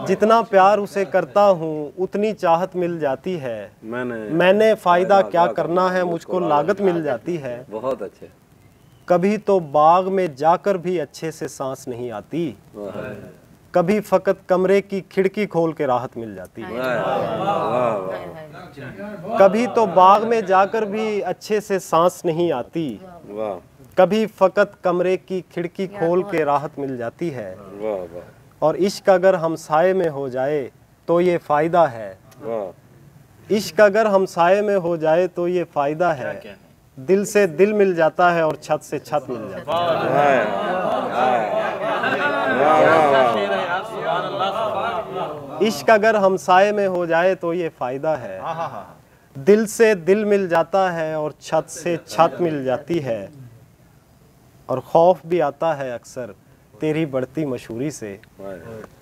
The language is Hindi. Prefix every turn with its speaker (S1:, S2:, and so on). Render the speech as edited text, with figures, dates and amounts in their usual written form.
S1: जितना प्यार उसे करता हूँ उतनी चाहत मिल जाती है। मैंने फायदा क्या करना है, मुझको लागत मिल जाती है।
S2: बहुत अच्छे।
S1: कभी तो बाग में जाकर भी अच्छे से सांस नहीं आती, कभी फकत कमरे की खिड़की खोल के राहत मिल जाती है। कभी तो बाग में जाकर भी अच्छे से सांस नहीं आती, कभी फकत कमरे की खिड़की खोल के राहत मिल जाती है। और इश्क अगर हमसाये में हो जाए तो ये फ़ायदा है। इश्क अगर हमसाये में हो जाए तो ये फ़ायदा है। दिल से दिल मिल जाता है और छत से छत मिल जाता है। इश्क अगर हमसाये में हो जाए तो ये फ़ायदा है। दिल से दिल मिल जाता है और छत से छत मिल जाती है। और खौफ भी आता है अक्सर तेरी बढ़ती मशहूरी से।